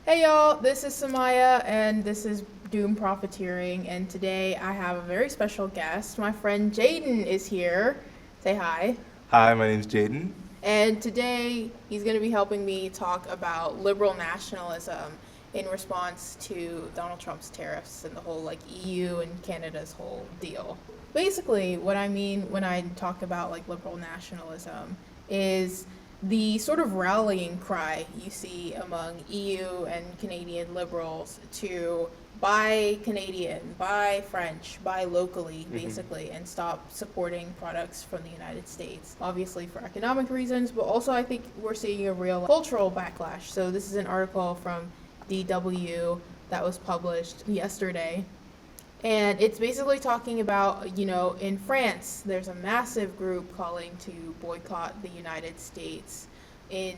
Hey y'all, this is Samaya and this is Doom Propheteering, and today I have a very special guest. My friend Jayden is here. Say hi. Hi, my name's Jayden. And today he's going to be helping me talk about liberal nationalism in response to Donald Trump's tariffs and the whole EU and Canada's whole deal. Basically, what I mean when I talk about liberal nationalism is the sort of rallying cry you see among EU and Canadian liberals to buy Canadian, buy French, buy locally, basically, and stop supporting products from the United States. Obviously, for economic reasons, but also I think we're seeing a real cultural backlash. So, this is an article from DW that was published yesterday. And it's basically talking about, in France, there's a massive group calling to boycott the United States. In,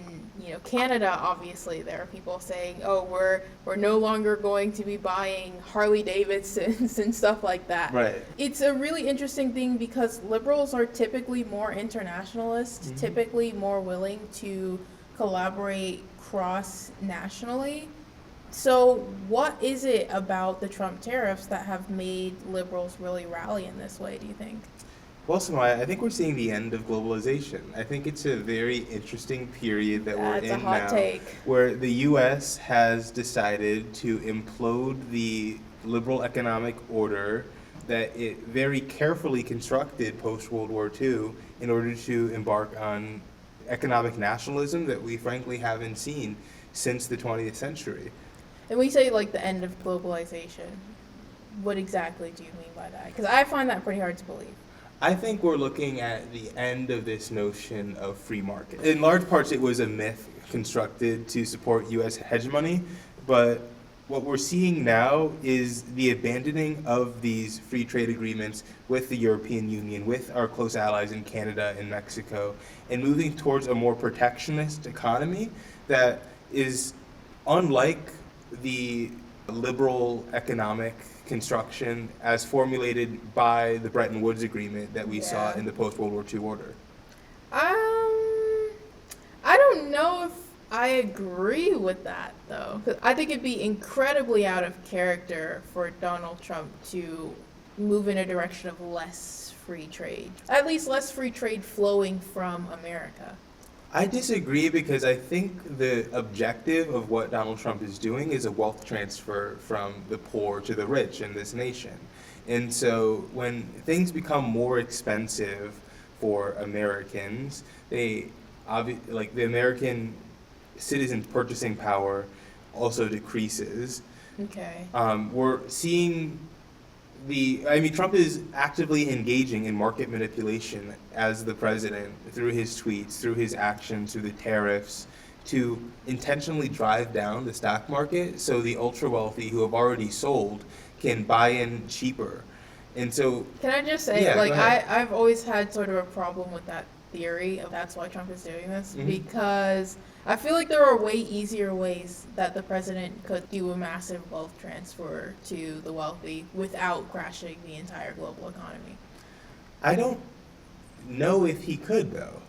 Canada, obviously, there are people saying, "Oh, we're no longer going to be buying Harley Davidsons and stuff like that." Right. It's a really interesting thing because liberals are typically more internationalist, typically more willing to collaborate cross nationally. So, what is it about the Trump tariffs that have made liberals really rally in this way, do you think? Well, Samaya, I think we're seeing the end of globalization. I think it's a very interesting period that we're That's a in hot now, take. where the U.S. has decided to implode the liberal economic order that it very carefully constructed post-World War II in order to embark on economic nationalism that we frankly haven't seen since the 20th century. And we say the end of globalization. What exactly do you mean by that? Because I find that pretty hard to believe. I think we're looking at the end of this notion of free market. In large parts, it was a myth constructed to support U.S. hegemony, but what we're seeing now is the abandoning of these free trade agreements with the European Union, with our close allies in Canada and Mexico, and moving towards a more protectionist economy that is unlike the liberal economic construction as formulated by the Bretton Woods Agreement that we saw Yeah. in the post-World War II order. Um, I don't know if I agree with that though. 'Cause I think it'd be incredibly out of character for Donald Trump to move in a direction of less free trade. At least less free trade flowing from America. I disagree because I think the objective of what Donald Trump is doing is a wealth transfer from the poor to the rich in this nation. And so when things become more expensive for Americans, like the American citizens' purchasing power also decreases. Okay. We're seeing Trump is actively engaging in market manipulation as the president through his tweets, through his actions, through the tariffs, to intentionally drive down the stock market so the ultra wealthy who have already sold can buy in cheaper. And so, Can I just say, yeah, go ahead. I've always had sort of a problem with that theory of that's why Trump is doing this, because I feel like there are way easier ways that the president could do a massive wealth transfer to the wealthy without crashing the entire global economy. I don't know if he could though.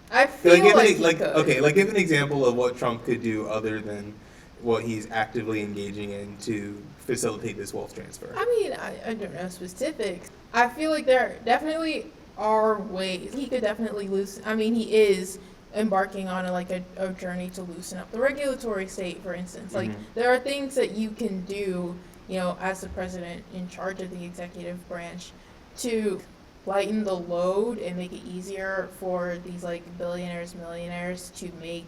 I feel like he could. Okay, like give an example of what Trump could do other than what he's actively engaging in to facilitate this wealth transfer. I mean, I don't know specifics. I feel like there definitely are ways. He could definitely loosen. I mean, he is embarking on a journey to loosen up the regulatory state, for instance. There are things that you can do, as the president in charge of the executive branch to lighten the load and make it easier for these billionaires, millionaires to make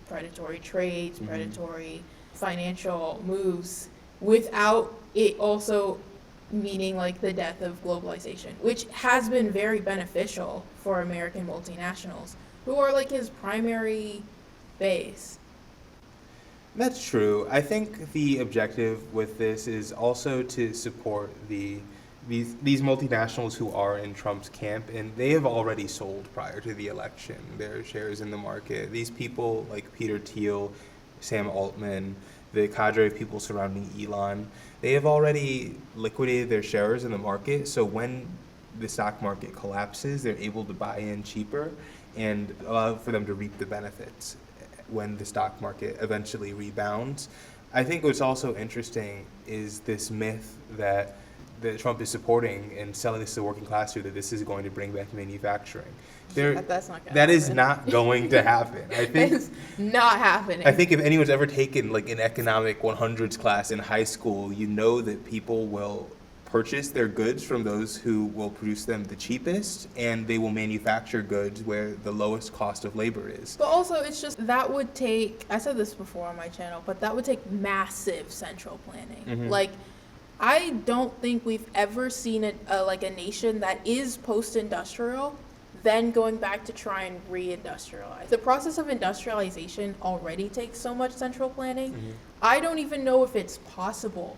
predatory trades, predatory financial moves without it also meaning the death of globalization, which has been very beneficial for American multinationals who are his primary base. That's true. I think the objective with this is also to support these multinationals who are in Trump's camp, and they have already sold prior to the election their shares in the market. These people like Peter Thiel, Sam Altman, the cadre of people surrounding Elon, they have already liquidated their shares in the market. So when the stock market collapses, they're able to buy in cheaper and allow for them to reap the benefits. when the stock market eventually rebounds. I think what's also interesting is this myth that Trump is supporting and selling this to the working class through, that this is going to bring back manufacturing. That's not gonna that happen. is not going to happen. I think It's not happening. I think if anyone's ever taken like an economic 100s class in high school, you know that people will purchase their goods from those who will produce them the cheapest, and they will manufacture goods where the lowest cost of labor is. But also, it's just that would take, I said this before on my channel, but that would take massive central planning. Mhm. Like, I don't think we've ever seen like a nation that is post-industrial then going back to try and re-industrialize. The process of industrialization already takes so much central planning. Mhm. I don't even know if it's possible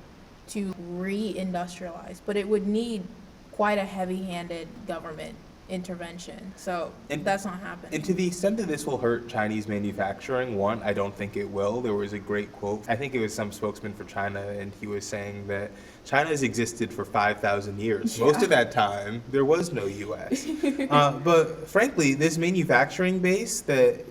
to re-industrialize, but it would need quite a heavy-handed government intervention. So that's not happening. And to the extent that this will hurt Chinese manufacturing, one, I don't think it will. There was a great quote. I think it was some spokesman for China, and he was saying that China has existed for 5,000 years. Yeah. Most of that time, there was no U.S. But frankly, this manufacturing base that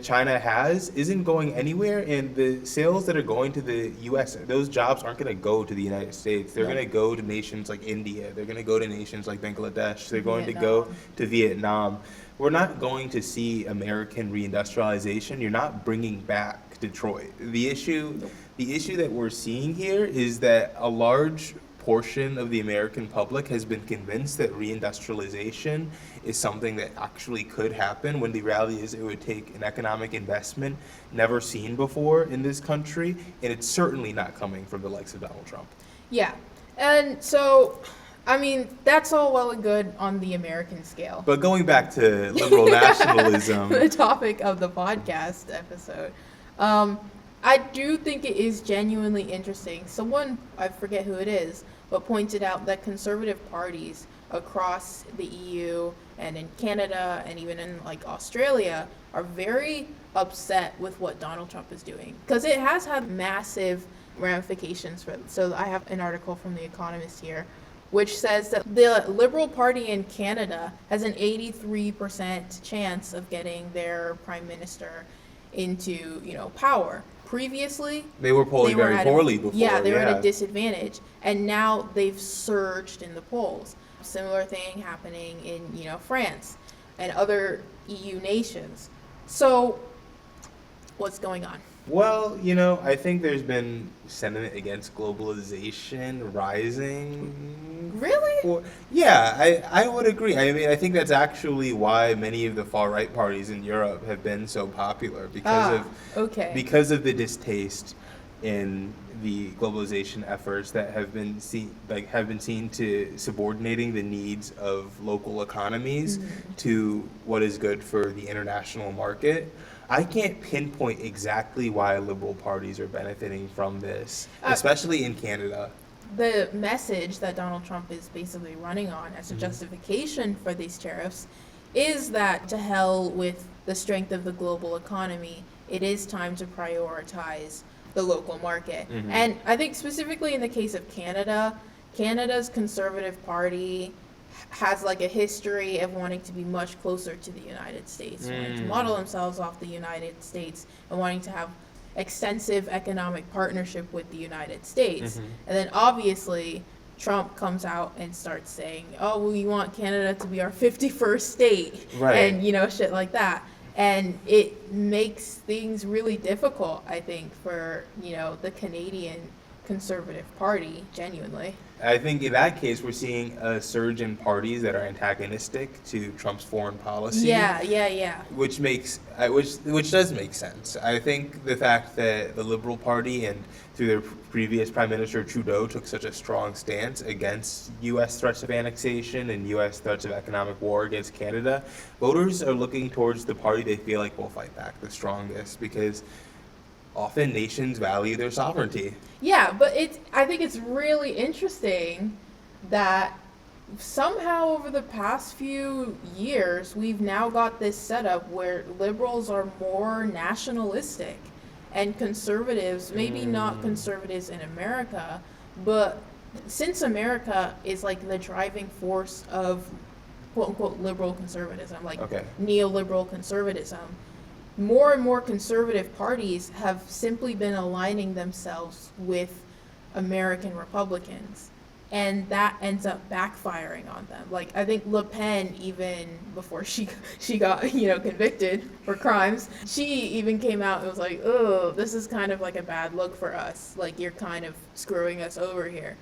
China has isn't going anywhere, and the sales that are going to the U.S., those jobs aren't going to go to the United States. They're No. going to go to nations like India. They're going to go to nations like Bangladesh. They're going to go Vietnam. to Vietnam. We're not going to see American reindustrialization. You're not bringing back Detroit. The issue that we're seeing here is that a large portion of the American public has been convinced that reindustrialization is something that actually could happen, when the reality is it would take an economic investment never seen before in this country, and it's certainly not coming from the likes of Donald Trump. Yeah. And so, I mean, that's all well and good on the American scale. But going back to liberal nationalism, The topic of the podcast episode. I do think it is genuinely interesting. Someone, I forget who it is, but pointed out that conservative parties across the EU and in Canada and even in like Australia are very upset with what Donald Trump is doing, because it has had massive ramifications for them. So I have an article from The Economist here, which says that the Liberal Party in Canada has an 83% chance of getting their prime minister into, power. Previously, they were polling very poorly before. Yeah, they were at a disadvantage, and now they've surged in the polls. Similar thing happening in, France and other EU nations. So, what's going on? Well, I think there's been sentiment against globalization rising. Really? Yeah, I would agree. I mean, I think that's actually why many of the far-right parties in Europe have been so popular, because of the distaste in the globalization efforts that have been seen to subordinating the needs of local economies to what is good for the international market. I can't pinpoint exactly why liberal parties are benefiting from this, especially in Canada. The message that Donald Trump is basically running on as a justification for these tariffs is that to hell with the strength of the global economy, it is time to prioritize the local market. And I think specifically in the case of Canada, Canada's Conservative Party has like a history of wanting to be much closer to the United States, wanting to model themselves off the United States, and wanting to have extensive economic partnership with the United States. And then obviously Trump comes out and starts saying, oh, we want Canada to be our 51st state, and shit like that. And it makes things really difficult, I think, for the Canadian Conservative Party, genuinely. I think in that case, we're seeing a surge in parties that are antagonistic to Trump's foreign policy. Yeah. Which does make sense. I think the fact that the Liberal Party and through their previous Prime Minister Trudeau took such a strong stance against U.S. threats of annexation and U.S. threats of economic war against Canada, voters are looking towards the party they feel like will fight back the strongest, because often nations value their sovereignty. Yeah, but I think it's really interesting that somehow over the past few years, we've now got this setup where liberals are more nationalistic and conservatives, maybe not conservatives in America, but since America is like the driving force of quote unquote liberal conservatism, like neoliberal conservatism, more and more conservative parties have simply been aligning themselves with American Republicans. And that ends up backfiring on them. Like, I think Le Pen, even before she got, convicted for crimes, she even came out and was like, oh, this is kind of like a bad look for us. Like, you're kind of screwing us over here.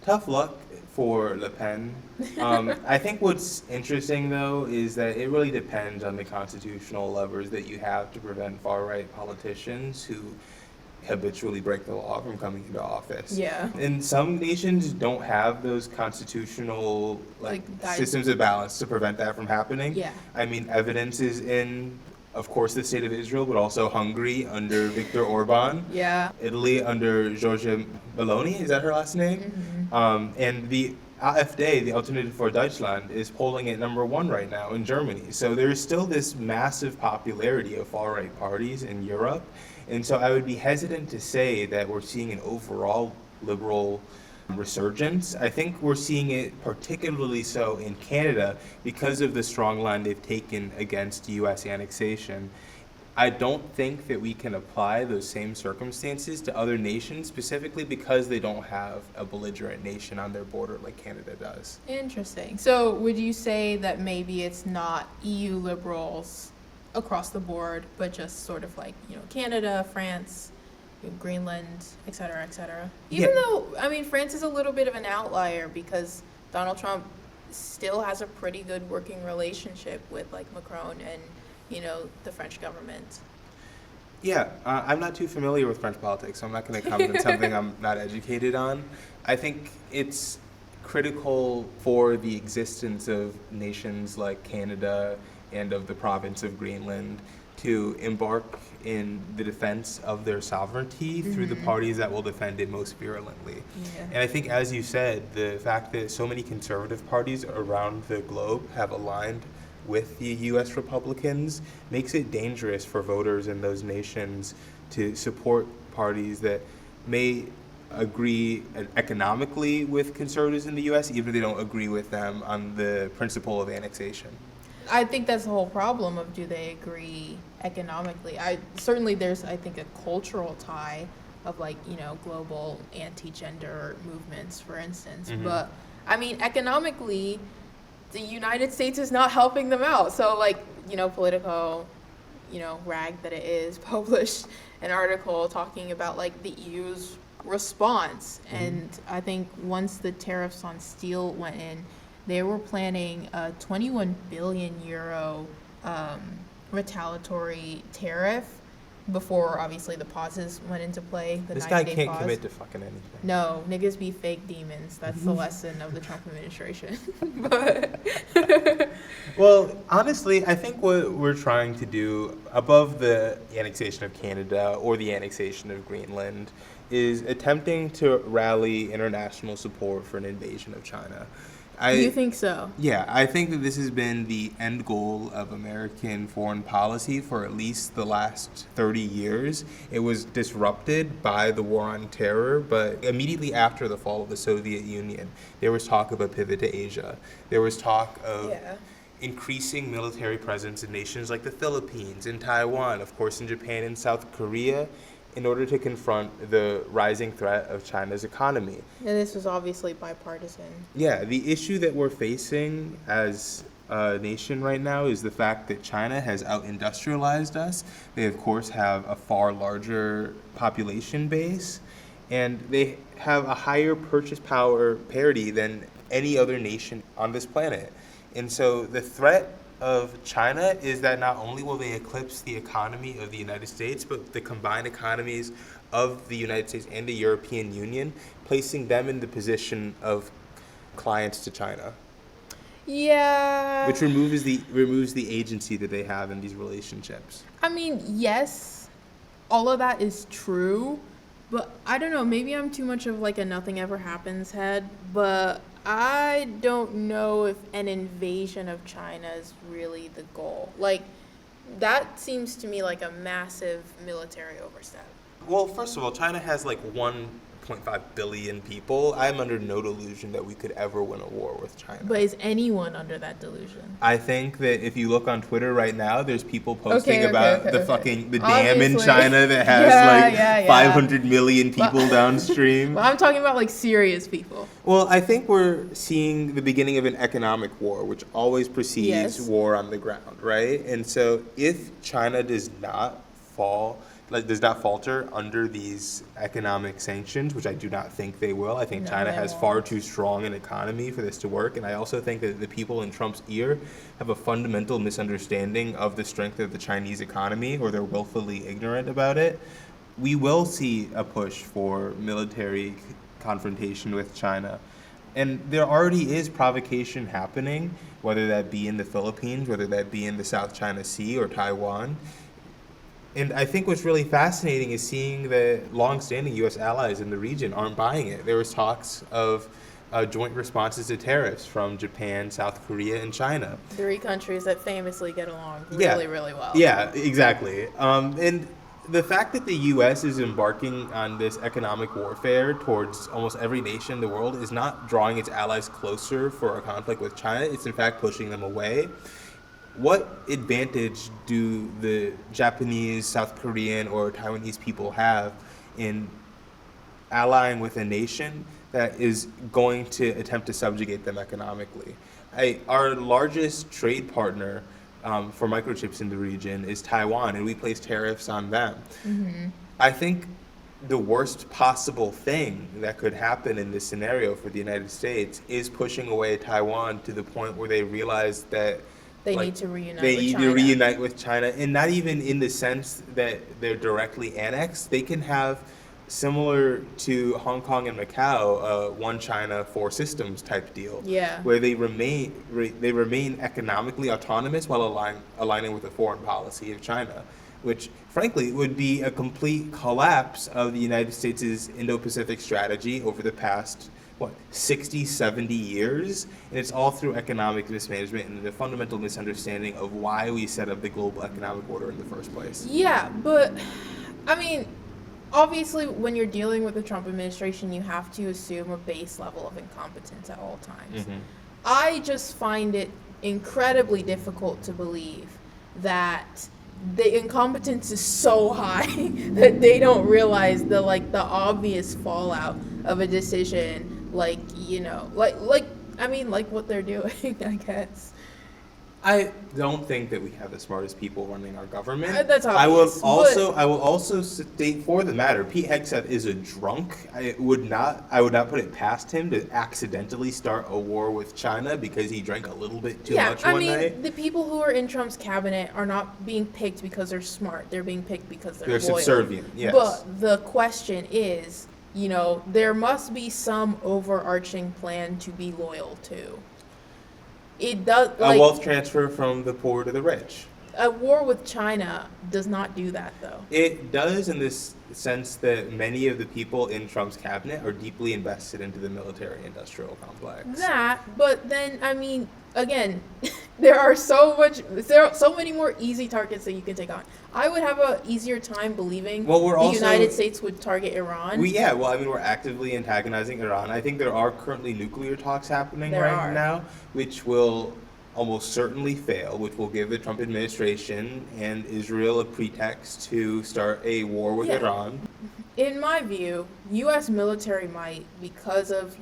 Tough luck for Le Pen. I think what's interesting, though, is that it really depends on the constitutional levers that you have to prevent far-right politicians who habitually break the law from coming into office. Yeah. And some nations don't have those constitutional systems of balance to prevent that from happening. Yeah. I mean, evidence is in, of course, the state of Israel, but also Hungary under Viktor Orban. Yeah. Italy under Giorgia Meloni, is that her last name? Mm-hmm. And the AfD, the Alternative for Deutschland, is polling at number 1 right now in Germany. So there's still this massive popularity of far-right parties in Europe. And so I would be hesitant to say that we're seeing an overall liberal resurgence. I think we're seeing it particularly so in Canada because of the strong line they've taken against U.S. annexation. I don't think that we can apply those same circumstances to other nations, specifically because they don't have a belligerent nation on their border like Canada does. Interesting. So would you say that maybe it's not EU liberals across the board, but just sort of like, Canada, France, Greenland, et cetera, et cetera? Even though, France is a little bit of an outlier because Donald Trump still has a pretty good working relationship with like Macron and, the French government. Yeah, I'm not too familiar with French politics, so I'm not going to comment on something I'm not educated on. I think it's critical for the existence of nations like Canada and of the province of Greenland to embark in the defense of their sovereignty through the parties that will defend it most virulently. Yeah. And I think, as you said, the fact that so many conservative parties around the globe have aligned with the U.S. Republicans makes it dangerous for voters in those nations to support parties that may agree economically with conservatives in the U.S., even if they don't agree with them on the principle of annexation. I think that's the whole problem of do they agree economically. Certainly there's, I think, a cultural tie of global anti-gender movements, for instance. Mm-hmm. But economically, the United States is not helping them out. So Politico, rag that it is, published an article talking about the EU's response. Mm-hmm. And I think once the tariffs on steel went in, they were planning a 21 billion euro retaliatory tariff before, obviously, the pauses went into play. This guy can't commit to fucking anything. No, niggas be fake demons. That's the lesson of the Trump administration. But well, honestly, I think what we're trying to do above the annexation of Canada or the annexation of Greenland is attempting to rally international support for an invasion of China. You think so? Yeah, I think that this has been the end goal of American foreign policy for at least the last 30 years. It was disrupted by the war on terror, but immediately after the fall of the Soviet Union, there was talk of a pivot to Asia. There was talk of increasing military presence in nations like the Philippines and Taiwan, of course in Japan and South Korea, in order to confront the rising threat of China's economy. And this was obviously bipartisan. Yeah, the issue that we're facing as a nation right now is the fact that China has out-industrialized us. They, of course, have a far larger population base, and they have a higher purchase power parity than any other nation on this planet. And so the threat of China is that not only will they eclipse the economy of the United States, but the combined economies of the United States and the European Union, placing them in the position of clients to China. Yeah. Which removes the agency that they have in these relationships. Yes, all of that is true, but I don't know, maybe I'm too much of a nothing ever happens head, but I don't know if an invasion of China is really the goal. That seems to me like a massive military overstep. Well, first of all, China has one 1.5 billion people, I'm under no delusion that we could ever win a war with China. But is anyone under that delusion? I think that if you look on Twitter right now, there's people posting about the dam in Obviously. China that has 500 million people But- downstream. Well, I'm talking about like serious people. Well, I think we're seeing the beginning of an economic war, which always precedes Yes. war on the ground, right? And so if China does not falter under these economic sanctions, which I do not think they will. I think No, China they has won't. far too strong an economy for this to work, and I also think that the people in Trump's ear have a fundamental misunderstanding of the strength of the Chinese economy, or they're willfully ignorant about it. We will see a push for military confrontation with China. And there already is provocation happening, whether that be in the Philippines, whether that be in the South China Sea or Taiwan. And I think what's really fascinating is seeing that longstanding U.S. allies in the region aren't buying it. There was talks of joint responses to tariffs from Japan, South Korea, and China. 3 countries that famously get along Yeah. really well. Yeah, exactly. And the fact that the U.S. is embarking on this economic warfare towards almost every nation in the world is not drawing its allies closer for a conflict with China. It's in fact pushing them away. What advantage do the Japanese, South Korean, or Taiwanese people have in allying with a nation that is going to attempt to subjugate them economically? Our largest trade partner for microchips in the region is Taiwan, and we place tariffs on them. Mm-hmm. I think the worst possible thing that could happen in this scenario for the United States is pushing away Taiwan to the point where they realize that They need to reunite they with need China. to reunite with China, and not even in the sense that they're directly annexed. They can have, similar to Hong Kong and Macau, one China, 4 systems type deal. Yeah. Where they remain economically autonomous while aligning with the foreign policy of China, which frankly would be a complete collapse of the United States' Indo-Pacific strategy over the past 60, 70 years, and it's all through economic mismanagement and the fundamental misunderstanding of why we set up the global economic order in the first place. Yeah, but I mean, obviously when you're dealing with the Trump administration, you have to assume a base level of incompetence at all times. Mhm. I just find it incredibly difficult to believe that the incompetence is so high that they don't realize the obvious fallout of a decision like what they're doing, I guess. I don't think that we have the smartest people running our government. That's I will obvious, but- also state for the matter, Pete Hegseth is a drunk. I would not put it past him to accidentally start a war with China because he drank a little bit too much one night. The people who are in Trump's cabinet are not being picked because they're smart. They're being picked because they're loyal. Subservient, yes. But the question is, there must be some overarching plan to be loyal to. It does, A wealth transfer from the poor to the rich. a war with China does not do that, though. It does in this sense that many of the people in Trump's cabinet are deeply invested into the military-industrial complex. But then, I mean, again, there are so many more easy targets that you can take on. I would have an easier time believing the United States would target Iran. We're actively antagonizing Iran. I think there are currently nuclear talks happening now, which will almost certainly fail, which will give the Trump administration and Israel a pretext to start a war with Iran. In my view, U.S. military might, because of,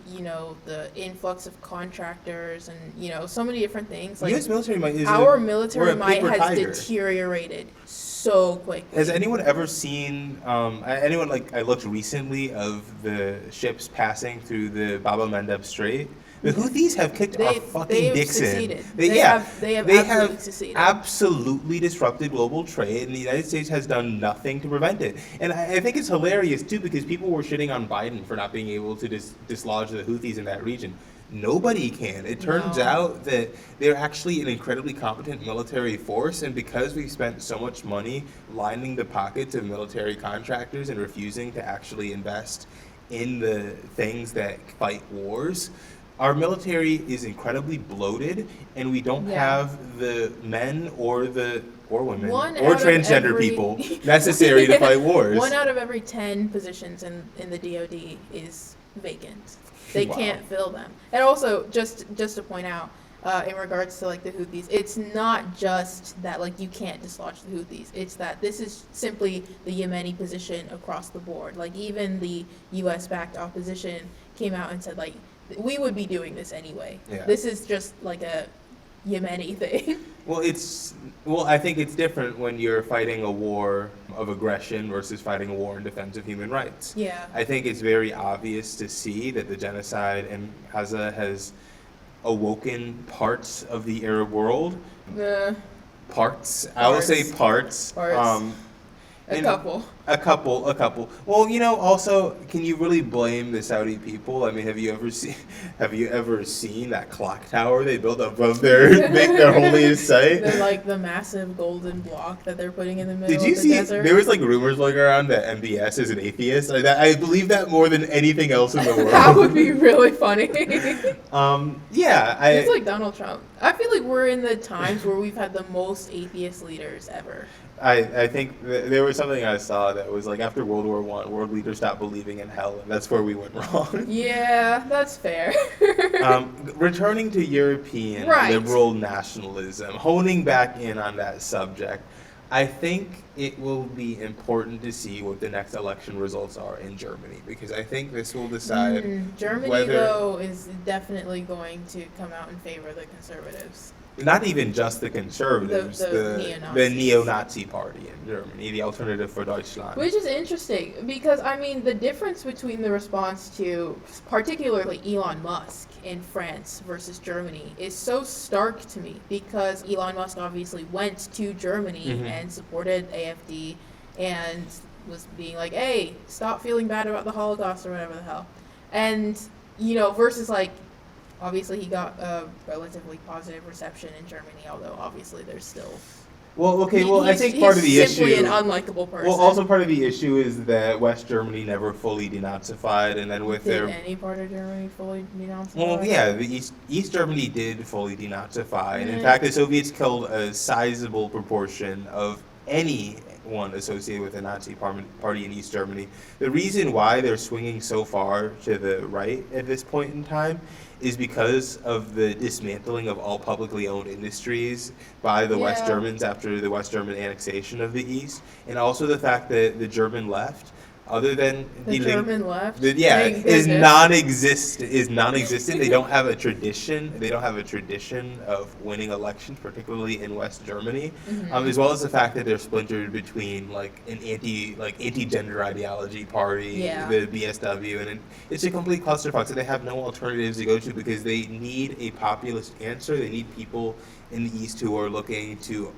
the influx of contractors and, so many different things. U.S. military might our military might has tiger. Deteriorated so quickly. Has anyone ever seen, I looked recently of the ships passing through the Bab el-Mandeb Strait. The Houthis have kicked our fucking dicks in. They have succeeded. Absolutely disrupted global trade, and the United States has done nothing to prevent it. And I think it's hilarious, too, because people were shitting on Biden for not being able to dislodge the Houthis in that region. Nobody can. It turns out that they're actually an incredibly competent military force, and because we've spent so much money lining the pockets of military contractors and refusing to actually invest in the things that fight wars, our military is incredibly bloated, and we don't Yeah. have the men or women One or out of transgender every- people necessary to fight wars. 1 out of every 10 positions in the DoD is vacant. They Wow. can't fill them. And also, just to point out, in regards to like the Houthis, it's not just that like you can't dislodge the Houthis. It's that this is simply the Yemeni position across the board. Like even the U.S.-backed opposition came out and said like we would be doing this anyway. Yeah. This is just like a Yemeni thing. Well, I think it's different when you're fighting a war of aggression versus fighting a war in defense of human rights. Yeah. I think it's very obvious to see that the genocide in Gaza has awoken parts of the Arab world. Parts. I will say parts. Parts. A and couple. A couple. Well, also, can you really blame the Saudi people? I mean, have you ever seen that clock tower they built above their holiest site? They're like the massive golden block that they're putting in the middle Did you of the see? desert. There was like rumors going around that MBS is an atheist. Like that, I believe that more than anything else in the world. That would be really funny. Yeah, It's like Donald Trump. I feel like we're in the times where we've had the most atheist leaders ever. I think there was something I saw that was like after World War I, world leaders stopped believing in hell, and that's where we went wrong. Yeah, that's fair. Returning to European Right. liberal nationalism, honing back in on that subject, I think it will be important to see what the next election results are in Germany, because I think this will decide Germany, whether, though, is definitely going to come out in favor of the conservatives. not even just the conservatives, The the neo-Nazis. neo-Nazi party in Germany, the Alternative for Deutschland. Which is interesting because, I mean, the difference between the response to particularly Elon Musk in France versus Germany is so stark to me because Elon Musk obviously went to Germany Mhm. and supported AfD and was being like, hey, stop feeling bad about the Holocaust or whatever the hell. And, versus like, obviously he got a relatively positive reception in Germany, although obviously there's still... Well, okay, I think part of the he's issue... simply an unlikable person. Well, also part of the issue is that West Germany never fully denazified, and then with Did their... any part of Germany fully denazify? Well, yeah, the East Germany did fully denazify, and in Mm. fact, the Soviets killed a sizable proportion of anyone associated with the Nazi party in East Germany. The reason why they're swinging so far to the right at this point in time is because of the dismantling of all publicly owned industries by the West Yeah. Germans after the West German annexation of the East, and also the fact that the German left, other than The dealing, German left? is Thank goodness. non-existent. They don't have a tradition. They don't have a tradition of winning elections, particularly in West Germany, Mhm. as well as the fact that they're splintered between like an anti-gender ideology party, Yeah. the BSW, and it's a complete clusterfuck. So they have no alternatives to go to because they need a populist answer. They need people in the East who are looking to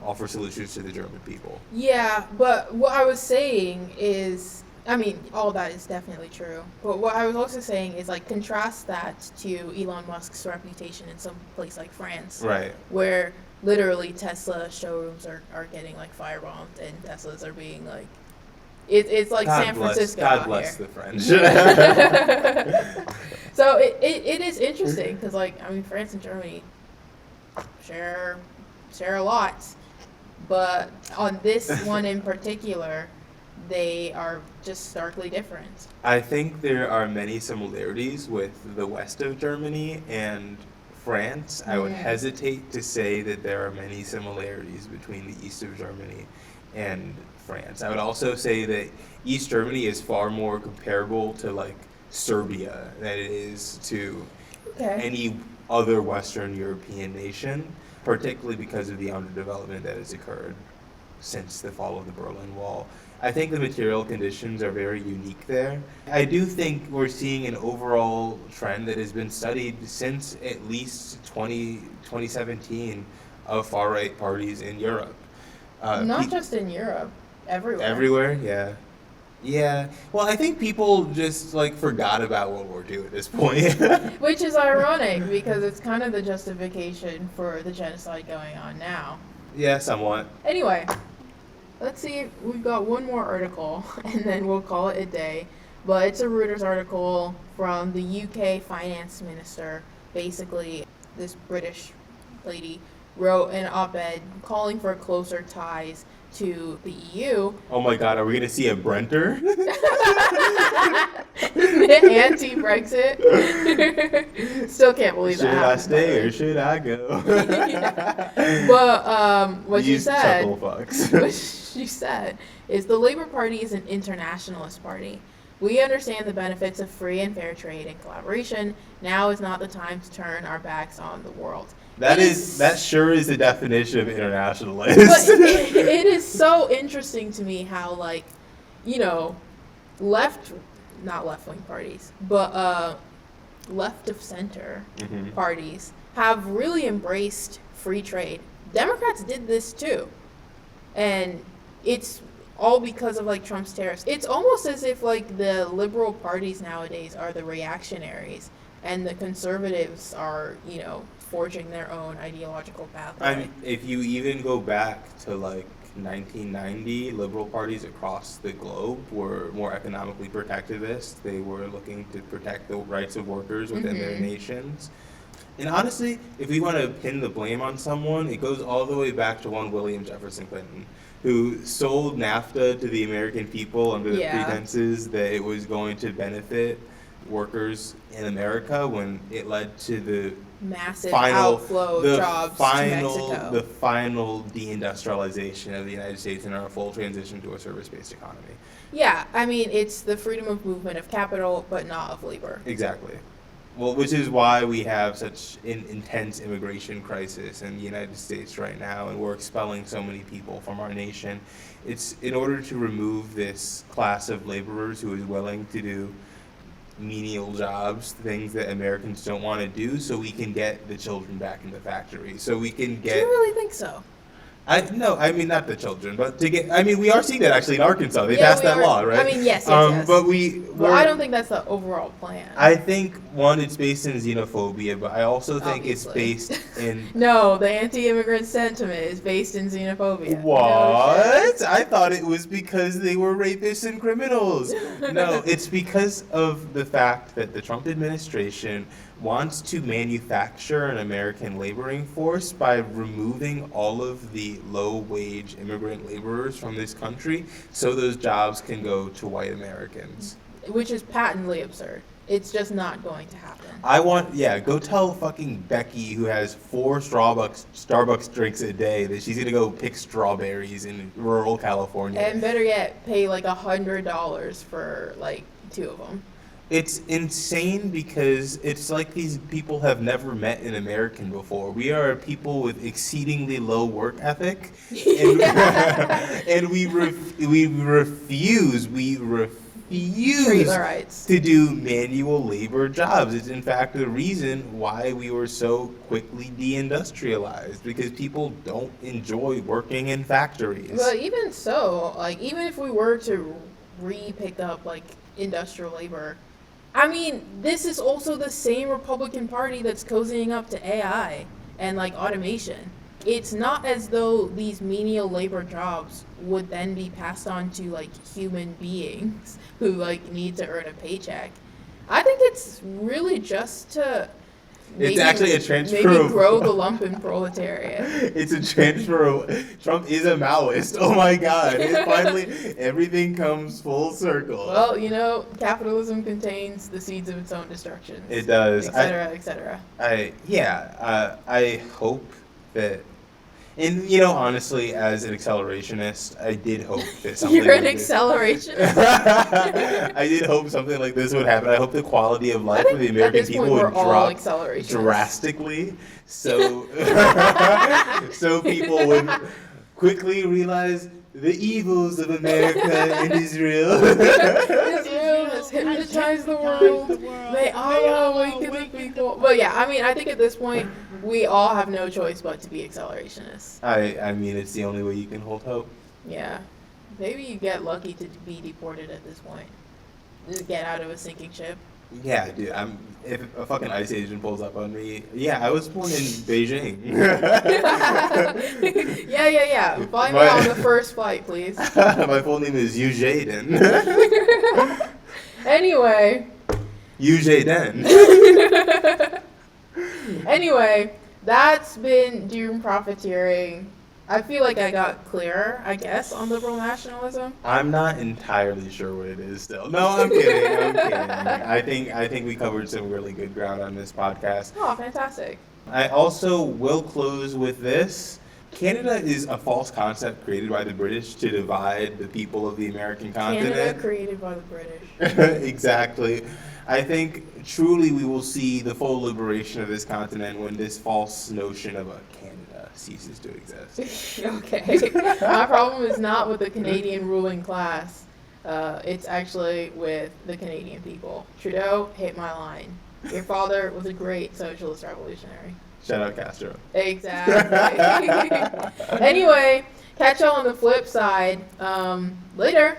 offer solutions to the German people. Yeah, but what I was saying is, I mean, all that is definitely true. But what I was also saying is, like, contrast that to Elon Musk's reputation in some place like France, Right. where literally Tesla showrooms are getting, like, firebombed and Teslas are being, like, it's like San Francisco God out bless here. the French. So it is interesting because, like, I mean, France and Germany share a lot. But on this one in particular, they are just starkly different. I think there are many similarities with the west of Germany and France. I would Yeah. hesitate to say that there are many similarities between the east of Germany and France. I would also say that East Germany is far more comparable to like Serbia than it is to Okay. any other Western European nation, particularly because of the underdevelopment that has occurred since the fall of the Berlin Wall. I think the material conditions are very unique there. I do think we're seeing an overall trend that has been studied since at least 2017 of far-right parties in Europe. Not just in Europe, everywhere. Everywhere, yeah. Yeah. Well, I think people just like forgot about World War II at this point. Which is ironic because it's kind of the justification for the genocide going on now. Yeah, somewhat. Anyway, let's see. We've got one more article and then we'll call it a day. but it's a Reuters article from the UK finance minister. Basically, this British lady wrote an op-ed calling for closer ties to the EU. Oh my God, are we gonna see a Brenter? Anti-Brexit. Still can't believe Should that I happened, stay by or should I go? But what You she said, chuckle fucks. what she said is the Labour Party is an internationalist party. We understand the benefits of free and fair trade and collaboration. Now is not the time to turn our backs on the world. That sure is the definition of internationalist. But it is so interesting to me how, like, you know, not left-wing parties, but left of center parties have really embraced free trade. Democrats did this too. And it's all because of, like, Trump's tariffs. It's almost as if, like, the liberal parties nowadays are the reactionaries and the conservatives are, forging their own ideological pathway. I mean, if you even go back to like 1990, liberal parties across the globe were more economically protectivist. They were looking to protect the rights of workers within their nations. And honestly, if we want to pin the blame on someone, it goes all the way back to one William Jefferson Clinton, who sold NAFTA to the American people under the pretenses that it was going to benefit workers in America, when it led to the massive outflow of jobs to Mexico. The final deindustrialization of the United States and our full transition to a service-based economy. Yeah, I mean, it's the freedom of movement of capital, but not of labor. Exactly. Well, which is why we have such an intense immigration crisis in the United States right now, and we're expelling so many people from our nation. It's in order to remove this class of laborers who is willing to do menial jobs, things that Americans don't want to do, so we can get the children back in the factory. So we can get... Do you really think so? No, I mean, not the children, but we are seeing that actually in Arkansas. They passed that law, right? I mean, yes. But well, I don't think that's the overall plan. I think, one, it's based in xenophobia, but I also think it's based in... No, the anti-immigrant sentiment is based in xenophobia. What? No, I thought it was because they were rapists and criminals. No, it's because of the fact that the Trump administration wants to manufacture an American laboring force by removing all of the low-wage immigrant laborers from this country so those jobs can go to white Americans. Which is patently absurd. It's just not going to happen. Go tell fucking Becky, who has 4 Starbucks drinks a day, that she's gonna go pick strawberries in rural California. And better yet, pay like $100 for like 2 of them. It's insane because it's like these people have never met an American before. We are a people with exceedingly low work ethic, and we refuse to do manual labor jobs. It's in fact the reason why we were so quickly deindustrialized, because people don't enjoy working in factories. But even so, like, even if we were to re-pick up like industrial labor, I mean, this is also the same Republican Party that's cozying up to AI and, like, automation. It's not as though these menial labor jobs would then be passed on to, like, human beings who, like, need to earn a paycheck. I think it's really just to... It's actually a transfer maybe grow the lumpen proletariat. It's a transfer of... Trump is a Maoist. Oh my God. Finally, everything comes full circle. Well, capitalism contains the seeds of its own destruction. It does. Et cetera, et cetera. I hope that... And, honestly, as an accelerationist, I did hope that something... You're an accelerationist? I did hope something like this would happen. I hope the quality of life for the American people would drop drastically. So, so people would quickly realize the evils of America and Israel. Israel has hypnotized the world. May Allah awaken the people. But yeah, I mean, I think at this point, we all have no choice but to be accelerationists. I mean, it's the only way you can hold hope. Yeah. Maybe you get lucky to be deported at this point. Just get out of a sinking ship. Yeah, dude. If a fucking ICE agent pulls up on me, I was born in Beijing. yeah. Fly me on the first flight, please. My full name is Jayden. Anyway. You Jayden. Anyway, that's been Doom Profiteering. I feel like I got clearer, I guess, on liberal nationalism. I'm not entirely sure what it is still. No, I'm kidding. I'm kidding. I think we covered some really good ground on this podcast. Oh, fantastic. I also will close with this. Canada is a false concept created by the British to divide the people of the American continent. Canada created by the British. Exactly. I think truly we will see the full liberation of this continent when this false notion of a Canada ceases to exist. Okay. My problem is not with the Canadian ruling class. It's actually with the Canadian people. Trudeau, hit my line. Your father was a great socialist revolutionary. Shout out Castro. Exactly. Anyway, catch y'all on the flip side. Later.